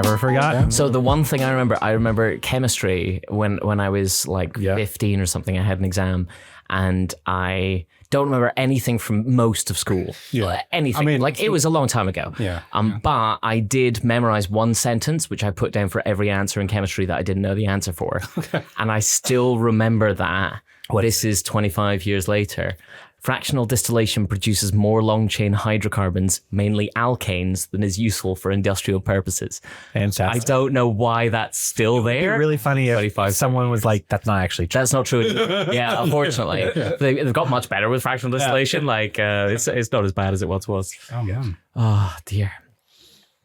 never forgot. Yeah. So the one thing I remember chemistry when I was like 15 or something. I had an exam, and I don't remember anything from most of school. Yeah. Anything. I mean, like, it was a long time ago. Yeah. But I did memorize one sentence, which I put down for every answer in chemistry that I didn't know the answer for. Okay. And I still remember that. This is 25 years later. Fractional distillation produces more long-chain hydrocarbons, mainly alkanes, than is useful for industrial purposes. Fantastic. I don't know why that's still there. It'd be really funny if someone was like, that's not actually true. That's not true. Yeah, unfortunately. They've got much better with fractional distillation. Like, it's not as bad as it once was. Oh, man. Oh, dear.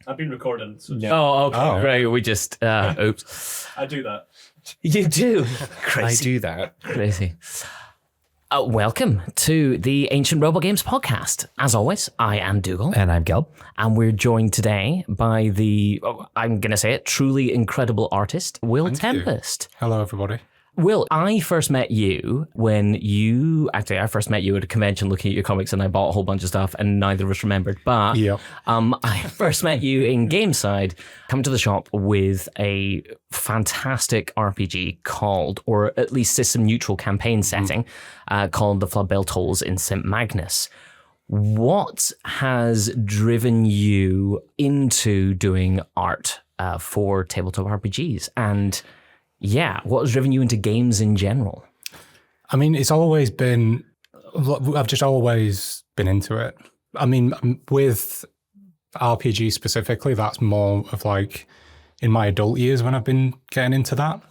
I've been recording. So Oh, okay. Great. We just, oops. I do that. You do? Crazy. I do that. Crazy. Welcome to the Ancient Robot Games podcast. As always, I am Dougal. And I'm Gelb. And we're joined today by the, I'm going to say it, truly incredible artist, Will Tempest. Hello, everybody. Will, I first met you I first met you at a convention looking at your comics, and I bought a whole bunch of stuff and neither of us remembered. But I first met you in Gameside, coming to the shop with a fantastic RPG called, or at least system neutral campaign setting, called The Floodbell Tolls in St. Magnus. What has driven you into doing art for tabletop RPGs? And what has driven you into games in general? I mean, it's always been, I've just always been into it. I mean, with RPG specifically, that's more of like in my adult years when I've been getting into that.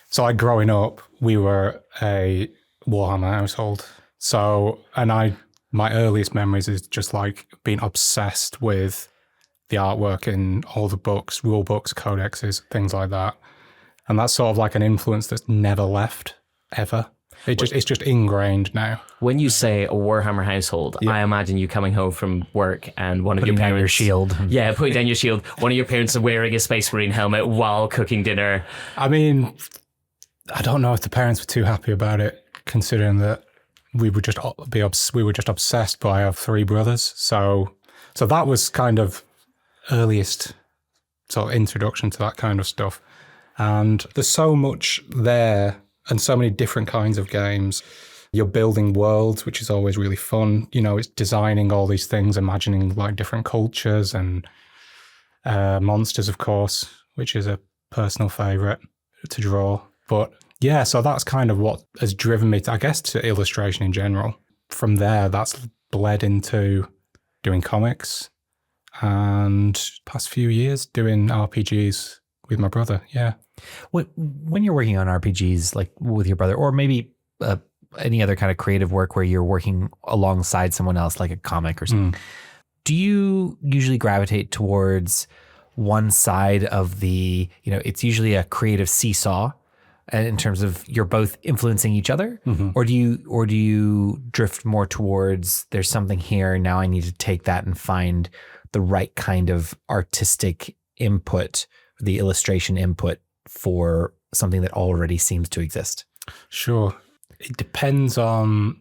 So growing up, we were a Warhammer household. So, my earliest memories is just like being obsessed with the artwork in all the books, rule books, codexes, things like that. And that's sort of like an influence that's never left, ever. It's just ingrained now. When you say a Warhammer household, I imagine you coming home from work and one of your parents... Putting down your shield. Yeah, putting down your shield. One of your parents is wearing a Space Marine helmet while cooking dinner. I mean, I don't know if the parents were too happy about it, considering that we were just obsessed, but I have three brothers. So that was kind of earliest sort of introduction to that kind of stuff. And there's so much there and so many different kinds of games. You're building worlds, which is always really fun. You know, it's designing all these things, imagining like different cultures and monsters, of course, which is a personal favorite to draw. But yeah, so that's kind of what has driven me, to illustration in general. From there, that's bled into doing comics and past few years doing RPGs with my brother. Yeah. When you're working on RPGs, like with your brother, or maybe any other kind of creative work where you're working alongside someone else, like a comic or something, do you usually gravitate towards one side of the, it's usually a creative seesaw in terms of you're both influencing each other, or do you drift more towards there's something here, now I need to take that and find the right kind of artistic input, the illustration input for something that already seems to exist? Sure. It depends on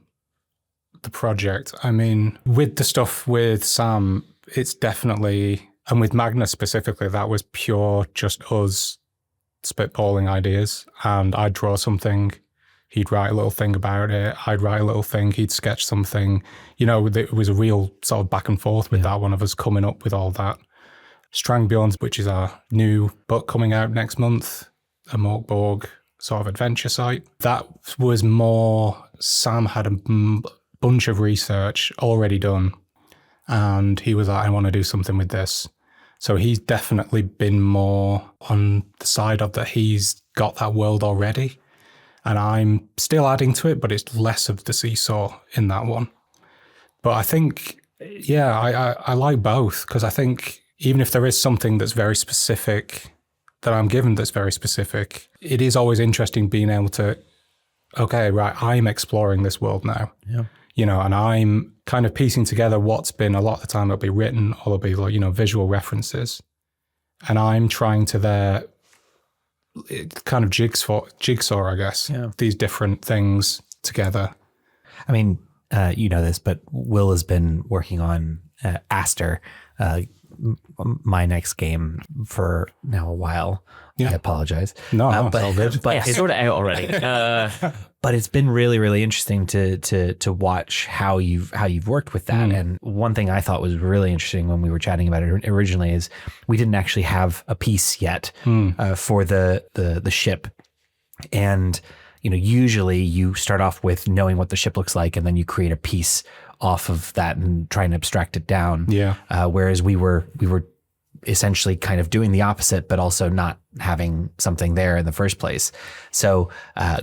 the project. I mean, with the stuff with Sam, it's definitely, and with Magnus specifically, that was pure just us spitballing ideas. And I'd draw something, he'd write a little thing about it, I'd write a little thing, he'd sketch something. It was a real sort of back and forth with that one of us coming up with all that. Strang Beorn, which is our new book coming out next month, a MORKBORG sort of adventure site. That was more, Sam had a bunch of research already done, and he was like, I want to do something with this. So he's definitely been more on the side of that he's got that world already, and I'm still adding to it, but it's less of the seesaw in that one. But I think, I like both, because I think even if there is something that's very specific that I'm given that's very specific, it is always interesting being able to, okay, right, I'm exploring this world now. Yeah. And I'm kind of piecing together what's been, a lot of the time it'll be written, or it'll be like, visual references. And I'm trying to there, kind of jigsaw, I guess, these different things together. I mean, you know this, but Will has been working on Aster, my next game for now a while. Yeah. I apologize. No, but, it's all good. But sort it out already. but it's been really, really interesting to watch how you've worked with that. And one thing I thought was really interesting when we were chatting about it originally is we didn't actually have a piece yet for the ship. And usually you start off with knowing what the ship looks like, and then you create a piece off of that and try and abstract it down. Yeah. Whereas we were essentially kind of doing the opposite, but also not having something there in the first place. So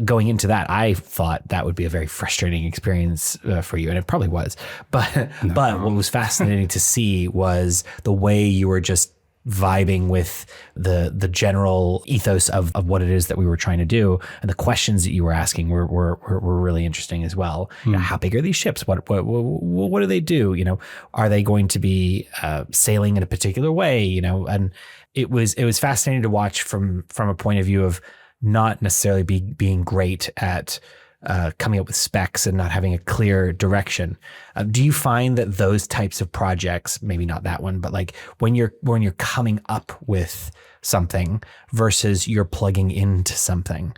going into that, I thought that would be a very frustrating experience for you, and it probably was. But what was fascinating to see was the way you were just vibing with the general ethos of what it is that we were trying to do, and the questions that you were asking were really interesting as well. How big are these ships? What do they do? Are they going to be sailing in a particular way? And it was fascinating to watch from a point of view of not necessarily being great at coming up with specs and not having a clear direction. Do you find that those types of projects, maybe not that one, but like when you're coming up with something versus you're plugging into something,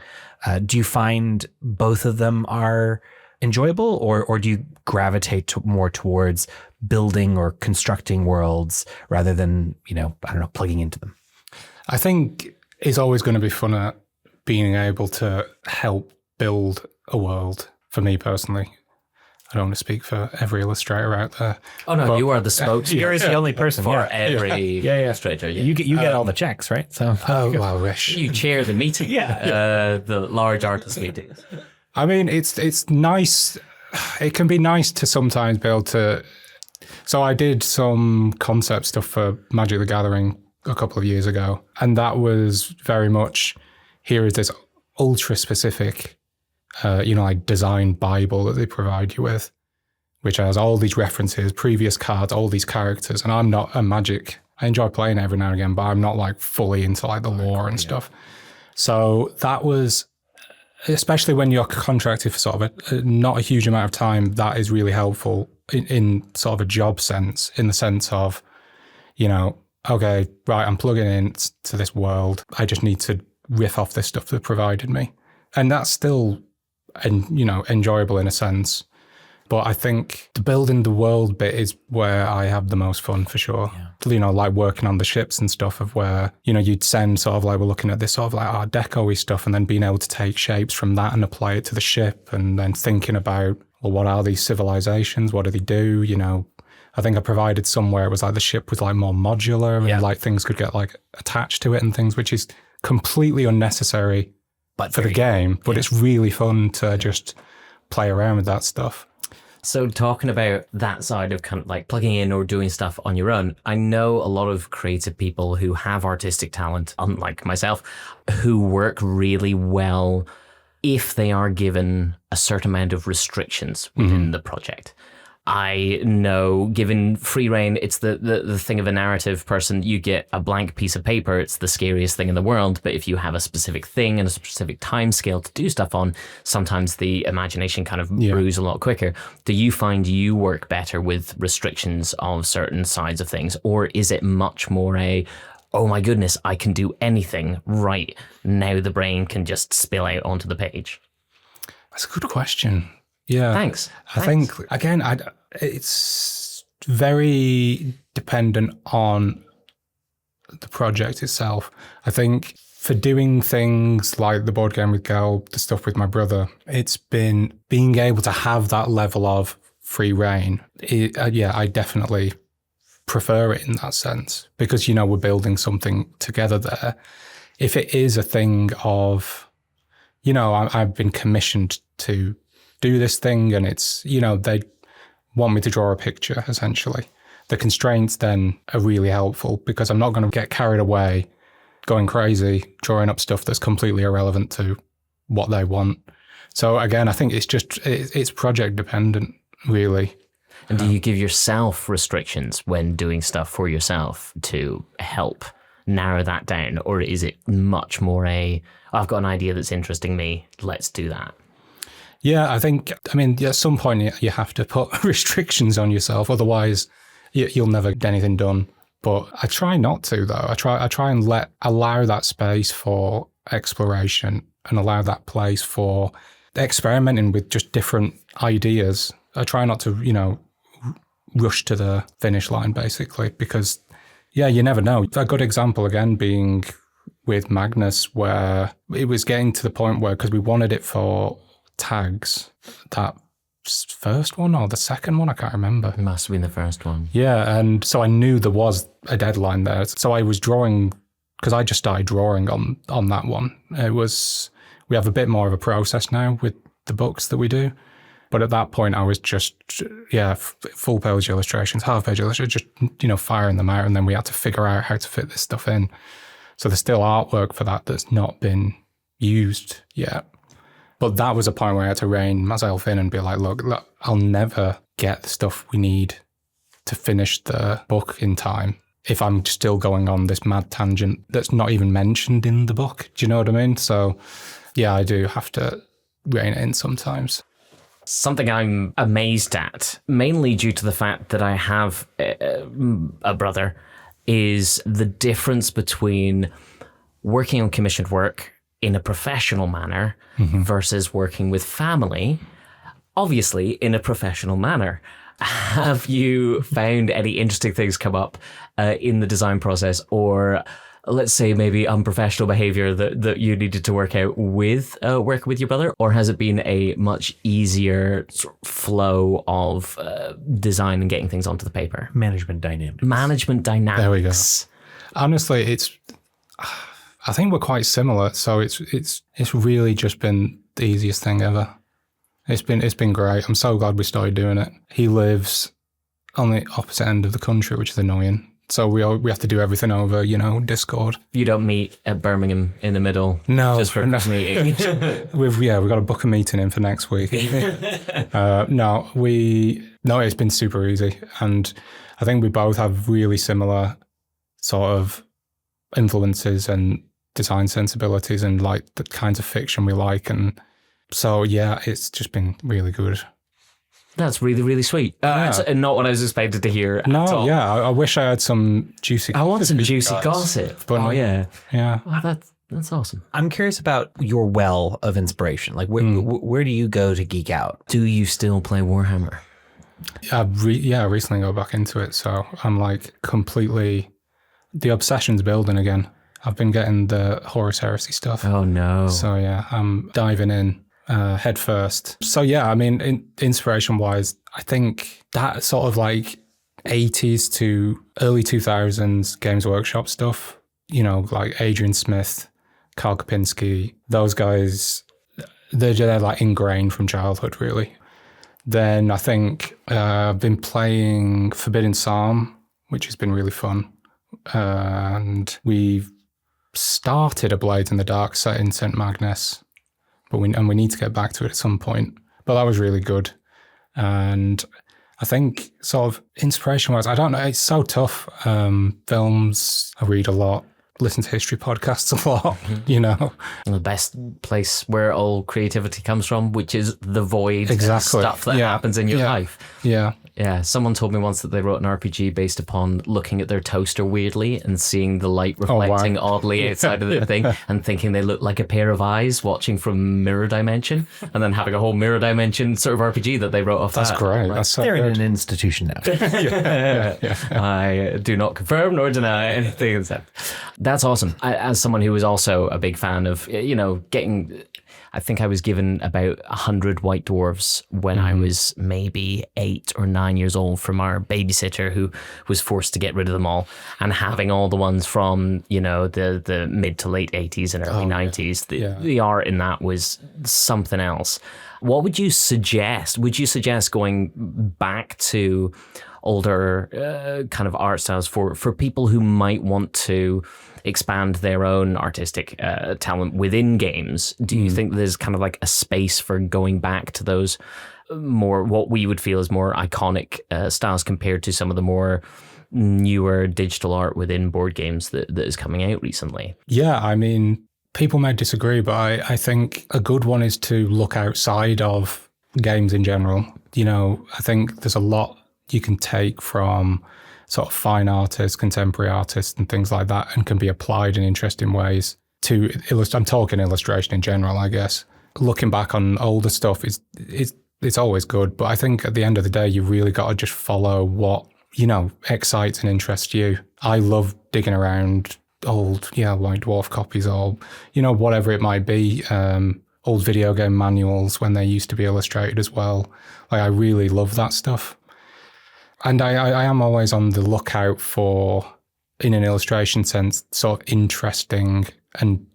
do you find both of them are enjoyable, or do you gravitate more towards building or constructing worlds rather than, plugging into them? I think it's always going to be fun at being able to help build a world, for me personally. I don't want to speak for every illustrator out there. Oh no, you are the spokesman. You're the only person for every illustrator. Yeah. You get all the checks, right? So I wish. You chair the meeting. The large artist meetings. I mean, it's nice. It can be nice to sometimes be able to. So I did some concept stuff for Magic the Gathering a couple of years ago, and that was very much, here is this ultra specific like design Bible that they provide you with, which has all these references, previous cards, all these characters. And I'm not a Magic. I enjoy playing every now and again, but I'm not like fully into like the lore and stuff. So that was, especially when you're contracted for sort of not a huge amount of time, that is really helpful in sort of a job sense, in the sense of, okay, right, I'm plugging in to this world. I just need to riff off this stuff that provided me. And that's still, enjoyable in a sense. But I think the building the world bit is where I have the most fun, for sure. Yeah. Like working on the ships and stuff, of where, you'd send sort of like, we're looking at this sort of like Art Deco-y stuff, and then being able to take shapes from that and apply it to the ship, and then thinking about, well, what are these civilizations? What do they do? I think I provided somewhere it was like the ship was like more modular, and like things could get like attached to it and things, which is completely unnecessary for the game, but it's really fun to just play around with that stuff. So talking about that side of kind of like plugging in or doing stuff on your own, I know a lot of creative people who have artistic talent, unlike myself, who work really well if they are given a certain amount of restrictions within the project. I know, given free reign, it's the thing of a narrative person. You get a blank piece of paper, it's the scariest thing in the world. But if you have a specific thing and a specific time scale to do stuff on, sometimes the imagination kind of brews a lot quicker. Do you find you work better with restrictions of certain sides of things? Or is it much more oh my goodness, I can do anything right now, the brain can just spill out onto the page? That's a good question. Yeah. Thanks. I think, again, it's very dependent on the project itself. I think for doing things like the board game with Gal, the stuff with my brother, it's been being able to have that level of free reign. I definitely prefer it in that sense, because, we're building something together there. If it is a thing of, I've been commissioned to do this thing, and it's, they want me to draw a picture, essentially. The constraints then are really helpful, because I'm not going to get carried away going crazy, drawing up stuff that's completely irrelevant to what they want. So again, I think it's project dependent, really. And do you give yourself restrictions when doing stuff for yourself to help narrow that down? Or is it much more I've got an idea that's interesting me, let's do that? Yeah, at some point you have to put restrictions on yourself, otherwise you'll never get anything done. But I try not to, though. I try and allow that space for exploration and allow that place for experimenting with just different ideas. I try not to, rush to the finish line, basically, because, you never know. A good example, again, being with Magnus, where it was getting to the point where, because we wanted it for tags, that first one or the second one, I can't remember. It must have been the first one. Yeah, and so I knew there was a deadline there. So I was drawing, because I just started drawing on that one. We have a bit more of a process now with the books that we do. But at that point, I was just, full page illustrations, half page illustrations, just, firing them out. And then we had to figure out how to fit this stuff in. So there's still artwork for that that's not been used yet. But that was a point where I had to rein myself in and be like, look, I'll never get the stuff we need to finish the book in time if I'm still going on this mad tangent that's not even mentioned in the book. Do you know what I mean? So, I do have to rein it in sometimes. Something I'm amazed at, mainly due to the fact that I have a brother, is the difference between working on commissioned work in a professional manner versus working with family, obviously in a professional manner. Have you found any interesting things come up in the design process, or let's say maybe unprofessional behavior that you needed to work out with working with your brother? Or has it been a much easier sort of flow of design and getting things onto the paper? Management dynamics. There we go. Honestly, I think we're quite similar. So it's really just been the easiest thing ever. It's been great. I'm so glad we started doing it. He lives on the opposite end of the country, which is annoying. So we have to do everything over, Discord. You don't meet at Birmingham in the middle? No. Just for meeting? We've got to book a meeting in for next week. No, it's been super easy. And I think we both have really similar sort of influences and design sensibilities and like the kinds of fiction we like. And so, it's just been really good. That's really, really sweet. That's not what I was expected to hear. No, at all. I wish I had some juicy. I want some juicy gossip. But yeah. Well, that's awesome. I'm curious about your well of inspiration. Like, where do you go to geek out? Do you still play Warhammer? I recently got back into it, so I'm like completely. The obsession's building again. I've been getting the Horus Heresy stuff. Oh no! So I'm diving in. Head first. So I mean, inspiration-wise, I think that sort of like 80s to early 2000s Games Workshop stuff, like Adrian Smith, Karl Kopinski, those guys, they're like ingrained from childhood, really. Then I think I've been playing Forbidden Psalm, which has been really fun. And we've started a Blades in the Dark set in St. Magnus. But we need to get back to it at some point. But that was really good. And I think sort of inspiration-wise, I don't know, it's so tough. Films, I read a lot, listen to history podcasts a lot, And the best place where all creativity comes from, which is the void stuff that happens in your life. Yeah. Yeah, someone told me once that they wrote an RPG based upon looking at their toaster weirdly and seeing the light reflecting oddly outside of the thing and thinking they look like a pair of eyes watching from mirror dimension, and then having a whole mirror dimension sort of RPG that they wrote off. That's great. That's so They're good. in an institution now. I do not confirm nor deny anything except. That's awesome. As someone who was also a big fan of, getting... I think I was given about 100 white dwarves when I was maybe 8 or 9 years old from our babysitter, who was forced to get rid of them all, and having all the ones from, the mid to late 80s and early 90s. The art in that was something else. What would you suggest? Would you suggest going back to older kind of art styles for people who might want to expand their own artistic talent within games? Do you think there's kind of like a space for going back to those more, what we would feel as more iconic styles compared to some of the more newer digital art within board games that is coming out recently? Yeah, I mean, people may disagree, but I think a good one is to look outside of games in general. I think there's a lot you can take from sort of fine artists, contemporary artists and things like that, and can be applied in interesting ways to illustrate. I'm talking illustration in general, I guess. Looking back on older stuff it's always good, but I think at the end of the day, you really got to just follow what, excites and interests you. I love digging around old, White Dwarf copies or, whatever it might be. Old video game manuals when they used to be illustrated as well. Like, I really love that stuff. And I am always on the lookout for, in an illustration sense, sort of interesting and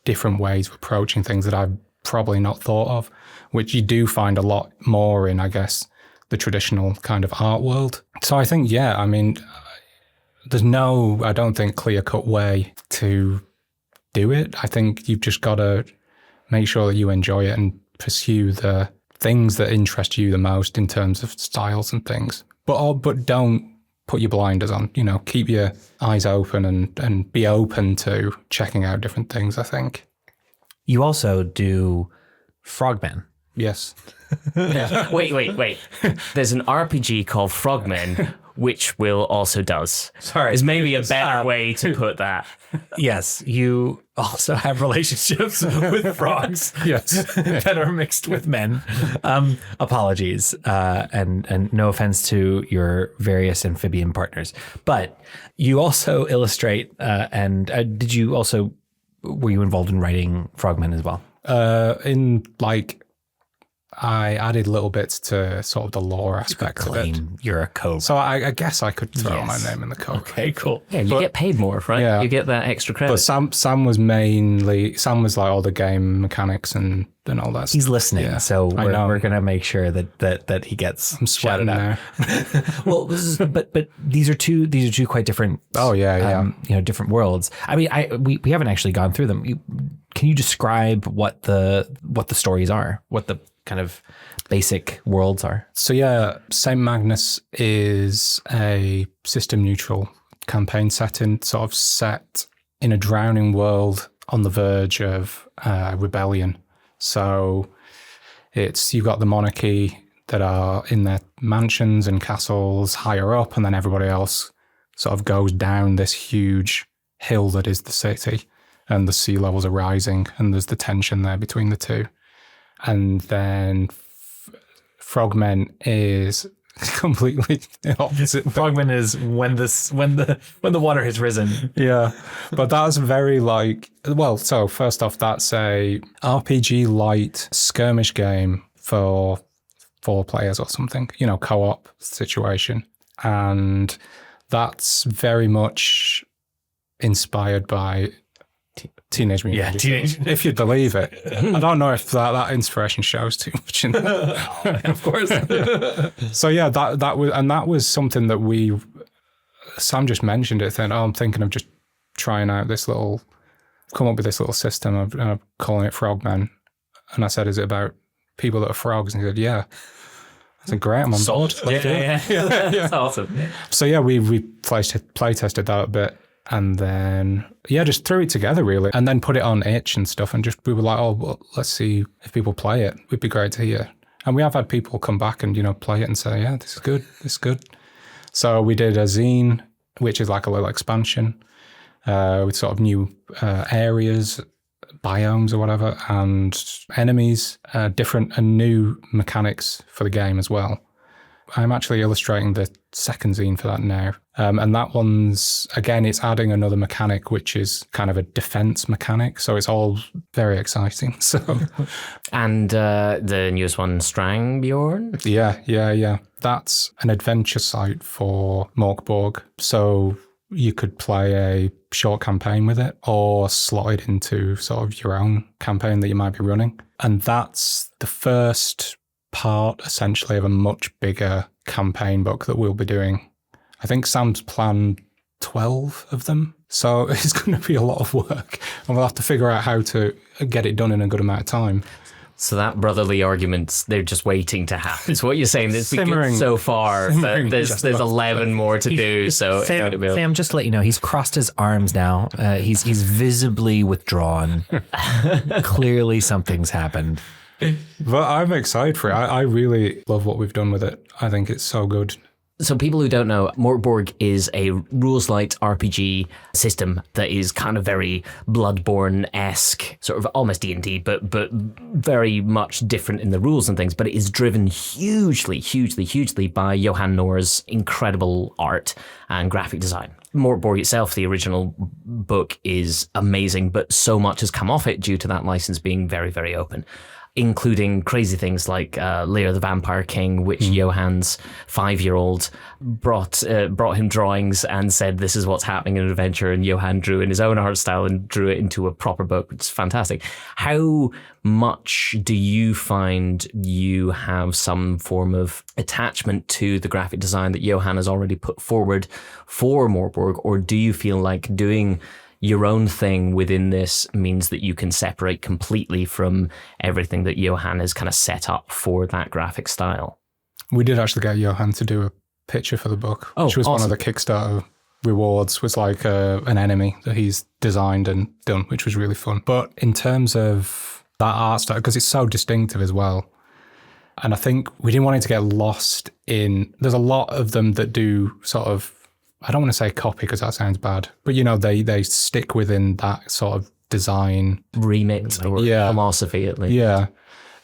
different ways of approaching things that I've probably not thought of, which you do find a lot more in, I guess, the traditional kind of art world. So I think, there's no, I don't think, clear-cut way to do it. I think you've just got to make sure that you enjoy it and pursue the things that interest you the most in terms of styles and things. But don't put your blinders on, keep your eyes open and be open to checking out different things, I think. You also do Frogmen. Yes. Wait. There's an RPG called Frogmen, which Will also does. Sorry. Is maybe a better way to put that. Yes, you also have relationships with frogs. Yes. That are mixed with men. Apologies, and no offense to your various amphibian partners. But you also illustrate, and were you involved in writing Frogmen as well? I added little bits to sort of the lore aspect of it. You're a co. So I guess I could throw my name in the co. Okay, cool. Yeah, you get paid more, right? Yeah. You get that extra credit. But Sam was like all the game mechanics and all that. He's listening, so we're gonna make sure that he gets. I'm sweating now. Well, but these are two quite different. Oh yeah. Different worlds. I mean, we haven't actually gone through them. Can you describe what the stories are? What the kind of basic worlds are? So yeah, St. Magnus is a system neutral campaign setting, sort of set in a drowning world on the verge of rebellion. So you've got the monarchy that are in their mansions and castles higher up, and then everybody else sort of goes down this huge hill that is the city, and the sea levels are rising, and there's the tension there between the two. And then Frogmen is completely the opposite. Frogmen is when the water has risen. Yeah, but that's very so first off, that's a RPG light skirmish game for 4 players or something, co-op situation. And that's very much inspired by Teenage Mutant Ninja Turtles, if you believe it. I don't know if that inspiration shows too much in that. Of course. So yeah, that was something that Sam just mentioned it, saying, I'm thinking of just trying out come up with this little system of calling it Frogmen. And I said, is it about people that are frogs? And he said, yeah. I said, great, I'm on board. Yeah. That's awesome. So yeah, we play tested that a bit. And then, just threw it together really, and then put it on itch and stuff. And we were like, let's see if people play it. It'd be great to hear. And we have had people come back and, play it and say, yeah, this is good. So we did a zine, which is like a little expansion with sort of new areas, biomes or whatever, and enemies, different and new mechanics for the game as well. I'm actually illustrating the second zine for that now. And that one's, again, it's adding another mechanic, which is kind of a defense mechanic. So it's all very exciting. So, And the newest one, Strang Beorn? Yeah. That's an adventure site for MORKBORG. So you could play a short campaign with it or slot it into sort of your own campaign that you might be running. And that's the first part, essentially, of a much bigger campaign book that we'll be doing. I think Sam's planned 12 of them. So it's going to be a lot of work. And we'll have to figure out how to get it done in a good amount of time. So that brotherly argument, they're just waiting to happen. It's what you're saying. There's Simmering. so far. There's 11 more to do. So Sam, just to let you know, he's crossed his arms now. He's visibly withdrawn. Clearly something's happened. But I'm excited for it. I really love what we've done with it. I think it's so good. So people who don't know, MORKBORG is a rules-light RPG system that is kind of very Bloodborne-esque, sort of almost D&D, but very much different in the rules and things. But it is driven hugely by Johan Nor's incredible art and graphic design. MORKBORG itself, the original book, is amazing, but so much has come off it due to that license being very, very open, including crazy things like Lear the Vampire King, which Johan's 5-year-old brought him drawings and said, this is what's happening in an adventure, and Johan drew in his own art style and drew it into a proper book, which is fantastic. How much do you find you have some form of attachment to the graphic design that Johan has already put forward for MORKBORG, or do you feel like doing your own thing within this means that you can separate completely from everything that Johan has kind of set up for that graphic style? We did actually get Johan to do a picture for the book, which was awesome. one of the Kickstarter rewards, was like an enemy that he's designed and done, which was really fun. But in terms of that art style, because it's so distinctive as well, and I think we didn't want it to get lost in, there's a lot of them that do sort of, I don't want to say copy because that sounds bad, but they stick within that sort of design remit or philosophy at least. Yeah.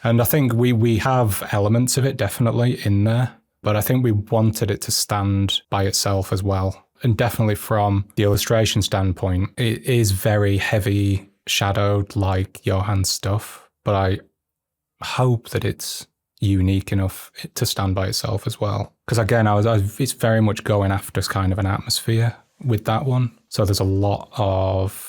And I think we have elements of it definitely in there, but I think we wanted it to stand by itself as well. And definitely from the illustration standpoint, it is very heavy shadowed like Johan's stuff, but I hope that it's unique enough to stand by itself as well. Because again, it's very much going after kind of an atmosphere with that one. So there's a lot of,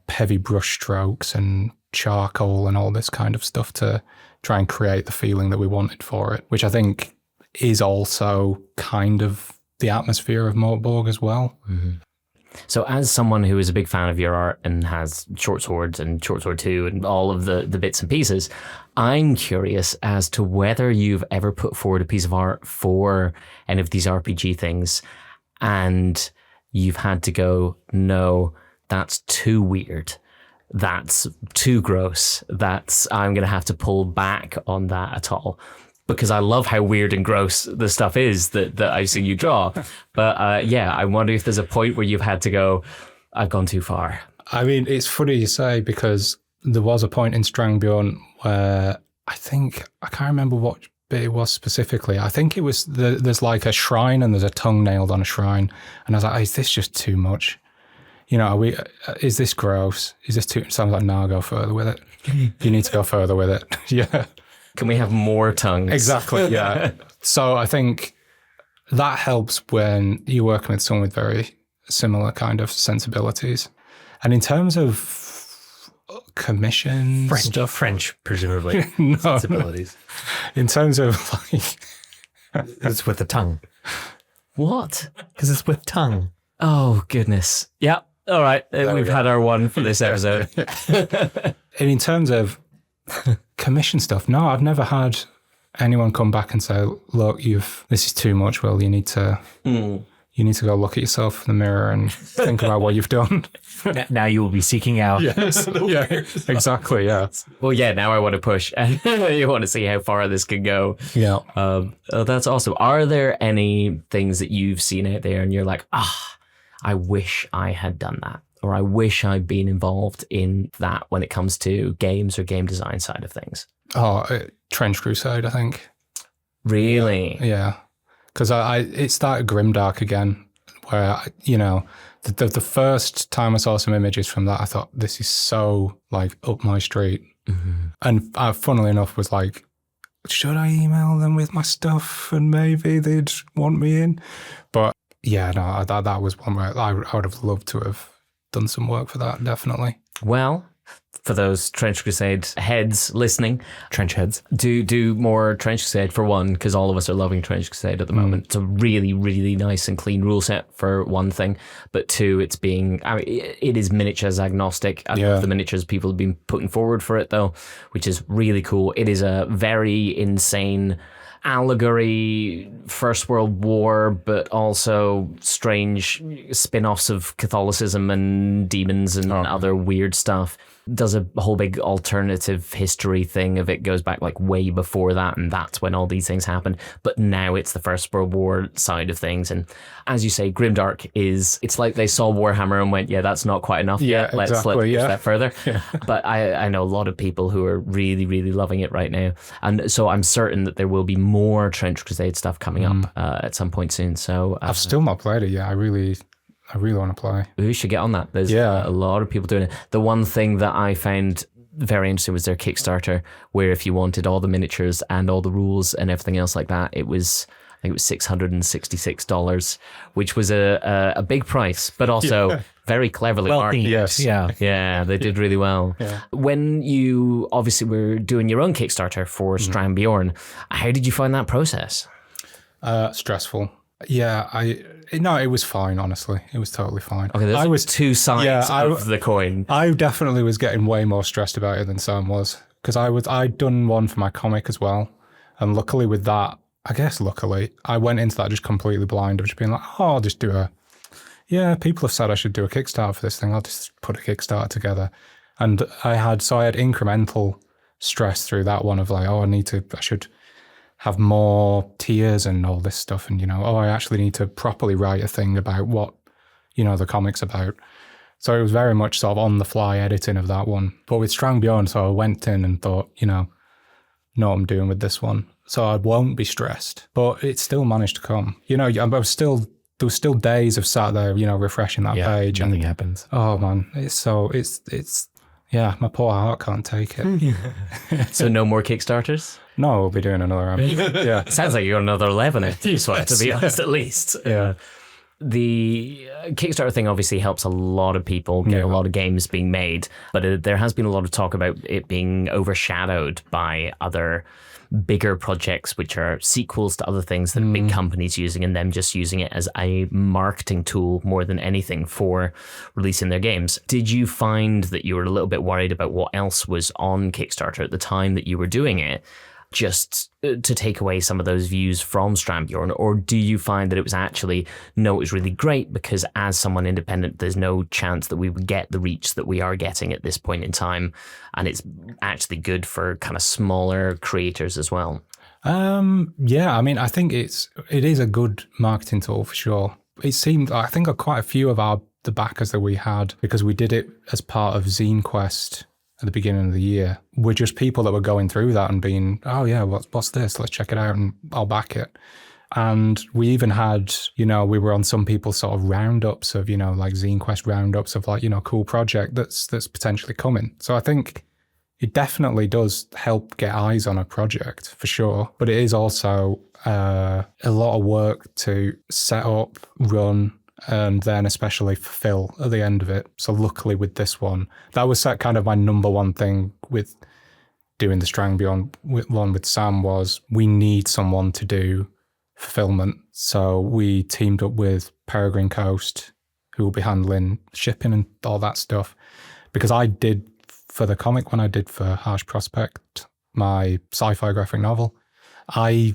heavy brush strokes and charcoal and all this kind of stuff to try and create the feeling that we wanted for it, which I think is also kind of the atmosphere of MORKBORG as well. Mm-hmm. So as someone who is a big fan of your art and has Short Swords and Short Sword 2 and all of the bits and pieces, I'm curious as to whether you've ever put forward a piece of art for any of these RPG things and you've had to go, no, that's too weird. That's too gross. I'm going to have to pull back on that at all. Because I love how weird and gross the stuff is that I've seen you draw. But I wonder if there's a point where you've had to go, I've gone too far. I mean, it's funny you say, because there was a point in Strang Beorn where I can't remember what bit it was specifically. I think it was, there's like a shrine and there's a tongue nailed on a shrine. And I was like, is this just too much? Is this gross? Is this too, so I was like, no, I'll go further with it. You need to go further with it. Yeah. Can we have more tongues? Exactly, yeah. So I think that helps when you're working with someone with very similar kind of sensibilities. And in terms of commissions... French, presumably. No, sensibilities. No. In terms of It's with the tongue. What? Because it's with tongue. Oh, goodness. Yeah, all right. We've had our one for this episode. And in terms of commission stuff, no, I've never had anyone come back and say, look, this is too much, Will, you need to go look at yourself in the mirror and think about what you've done. Now you will be seeking out. Yes. Yeah, exactly, yeah. Well, yeah, now I want to push. You want to see how far this can go. Yeah. That's awesome. Are there any things that you've seen out there and you're like, I wish I had done that? Or I wish I'd been involved in that when it comes to games or game design side of things? Trench Crusade, I think. Really? Yeah. Because it started Grimdark again, where, the first time I saw some images from that, I thought, this is so, up my street. Mm-hmm. And I, funnily enough, was like, should I email them with my stuff and maybe they'd want me in? But, yeah, no, that was one where I would have loved to have done some work for that, definitely. Well, for those Trench Crusade heads listening, Trench heads, do more Trench Crusade for one, because all of us are loving Trench Crusade at the moment. It's a really, really nice and clean rule set for one thing, but two, it is miniatures agnostic. I love the miniatures people have been putting forward for it though, which is really cool. It is a very insane allegory, First World War, but also strange spin-offs of Catholicism and demons and other weird stuff. does a whole big alternative history thing of it goes back like way before that, and that's when all these things happened. But now it's the First World War side of things. And as you say, Grimdark it's like they saw Warhammer and went, yeah, that's not quite enough yet. Let's push that further. Yeah. But I know a lot of people who are really, really loving it right now. And so I'm certain that there will be more Trench Crusade stuff coming up at some point soon. So I've still not played it yet. I really want to play. We should get on that. There's a lot of people doing it. The one thing that I found very interesting was their Kickstarter, where if you wanted all the miniatures and all the rules and everything else like that, I think it was $666, which was a big price, but also very cleverly marketed. Yes. Yeah, they did really well. Yeah. When you obviously were doing your own Kickstarter for Strang Beorn, how did you find that process? Stressful. Yeah, it was fine, honestly. It was totally fine. Okay, there's two sides of the coin. I definitely was getting way more stressed about it than Sam was, because I'd done one for my comic as well. And luckily with that, I went into that just completely blind of just being like, I'll just do people have said I should do a Kickstarter for this thing. I'll just put a Kickstarter together. And I had incremental stress through that one of like, I should have more tiers and all this stuff. And, I actually need to properly write a thing about what, the comic's about. So it was very much sort of on the fly editing of that one. But with Strang Beorn, so I went in and thought, know what I'm doing with this one. So I won't be stressed, but it still managed to come. There was still days of sat there, refreshing that page. Nothing happens. Oh man, it's my poor heart can't take it. So no more Kickstarters? No, we'll be doing another round. Yeah. Sounds like you're another 11 at this one, to be honest, at least. Yeah. The Kickstarter thing obviously helps a lot of people get a lot of games being made, but there has been a lot of talk about it being overshadowed by other bigger projects, which are sequels to other things that big companies using, and them just using it as a marketing tool more than anything for releasing their games. Did you find that you were a little bit worried about what else was on Kickstarter at the time that you were doing it, just to take away some of those views from Strang Beorn? Or do you find that it was actually, no, it was really great because as someone independent, there's no chance that we would get the reach that we are getting at this point in time, and it's actually good for kind of smaller creators as well? I think it is a good marketing tool for sure. It seemed, I think quite a few of the backers that we had, because we did it as part of Zine Quest at the beginning of the year, were just people that were going through that and being, oh yeah, what's this? Let's check it out and I'll back it. And we even had, we were on some people's sort of roundups of, like Zine Quest roundups of like, cool project that's potentially coming. So I think it definitely does help get eyes on a project for sure. But it is also a lot of work to set up, run, and then especially fulfill at the end of it. So luckily with this one, that was kind of my number one thing with doing the Strang Beorn one with Sam, was we need someone to do fulfillment. So we teamed up with Peregrine Coast, who will be handling shipping and all that stuff. Because I did, for the comic, when I did for Harsh Prospect, my sci-fi graphic novel, I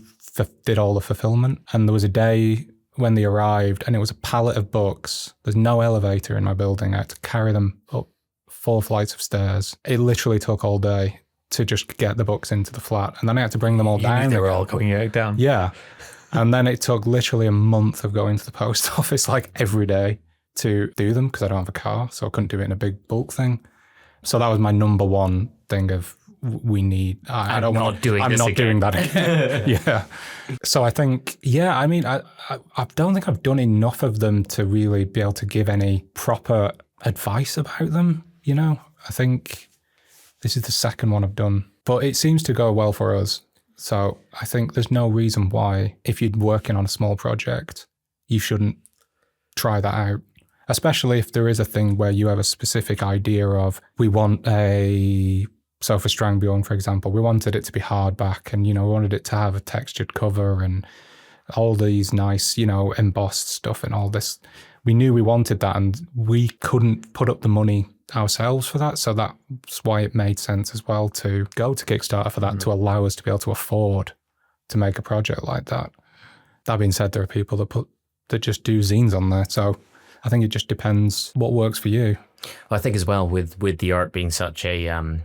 did all the fulfillment. And there was a day when they arrived and it was a pallet of books. There's no elevator in my building. I had to carry them up 4 flights of stairs. It literally took all day to just get the books into the flat. And then I had to bring them all down. They were all going down. Yeah. And then it took literally a month of going to the post office like every day to do them, because I don't have a car, so I couldn't do it in a big bulk thing. So that was my number one thing of I'm not doing that again. Yeah. So I think, I don't think I've done enough of them to really be able to give any proper advice about them. I think this is the second one I've done, but it seems to go well for us. So I think there's no reason why, if you're working on a small project, you shouldn't try that out. Especially if there is a thing where you have a specific idea of, so for Strang Beorn, for example, we wanted it to be hardback and, we wanted it to have a textured cover and all these nice, embossed stuff and all this. We knew we wanted that and we couldn't put up the money ourselves for that. So that's why it made sense as well to go to Kickstarter for that, to allow us to be able to afford to make a project like that. That being said, there are people that just do zines on there. So I think it just depends what works for you. Well, I think as well with the art being such a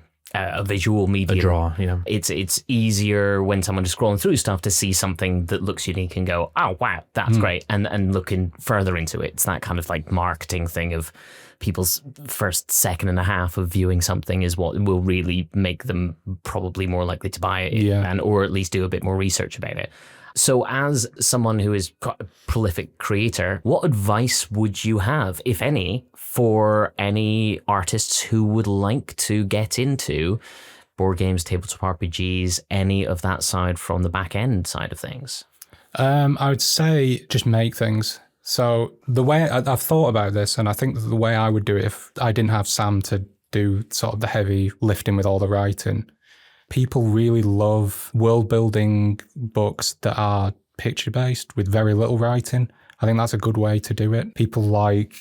visual medium, A draw, yeah. It's easier when someone is scrolling through stuff to see something that looks unique and go, oh wow, that's great, and looking further into it. It's that kind of like marketing thing of people's first second and a half of viewing something is what will really make them probably more likely to buy it, and or at least do a bit more research about it. So as someone who is a prolific creator, what advice would you have, if any, for any artists who would like to get into board games, tabletop RPGs, any of that side from the back end side of things? I would say just make things. So the way I've thought about this, and I think the way I would do it if I didn't have Sam to do sort of the heavy lifting with all the writing, people really love world-building books that are picture-based with very little writing. I think that's a good way to do it. People like,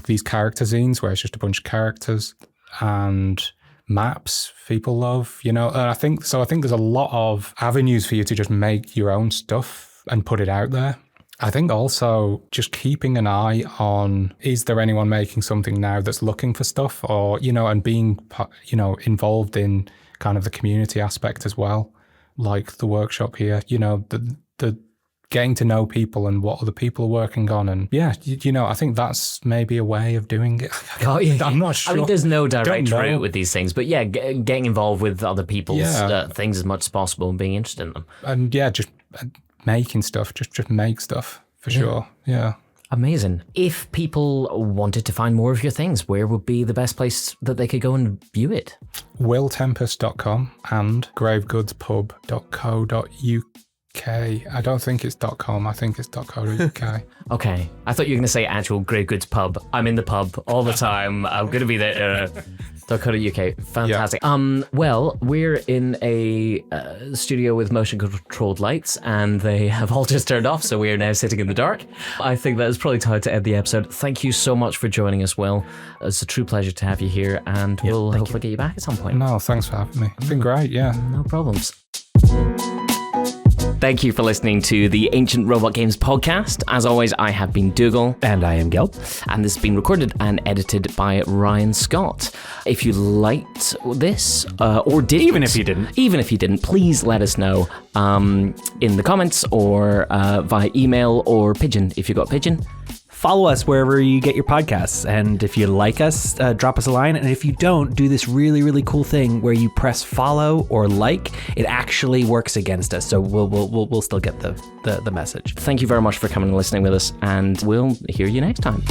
these character zines where it's just a bunch of characters, and maps people love, and I think there's a lot of avenues for you to just make your own stuff and put it out there. I think also just keeping an eye on, is there anyone making something now that's looking for stuff, or, and being, involved in kind of the community aspect as well, like the workshop here, the getting to know people and what other people are working on. And I think that's maybe a way of doing it. I'm not sure. I mean, there's no direct route with these things, but getting involved with other people's things as much as possible and being interested in them. And just making stuff, just make stuff for sure. Yeah. Amazing. If people wanted to find more of your things, where would be the best place that they could go and view it? WillTempest.com and gravegoodspub.co.uk. I don't think it's .com. I think it's .co.uk. Okay. I thought you were going to say actual Grave Goods pub. I'm in the pub all the time. I'm going to be there. .co.uk. Fantastic. Yeah. Well, we're in a studio with motion controlled lights, and they have all just turned off, so we are now sitting in the dark. I think that is probably time to end the episode. Thank you so much for joining us, Will. It's a true pleasure to have you here, and we'll hopefully get you back at some point. No, thanks for having me. It's been great, yeah. No problems. Thank you for listening to the Ancient Robot Games podcast. As always, I have been Dougal. And I am Gelb. And this has been recorded and edited by Ryan Scott. If you liked this, or didn't... Even if you didn't, please let us know in the comments or via email or Pigeon, if you got Pigeon. Follow us wherever you get your podcasts. And if you like us, drop us a line. And if you don't, do this really, really cool thing where you press follow or like. It actually works against us. So we'll still get the message. Thank you very much for coming and listening with us. And we'll hear you next time.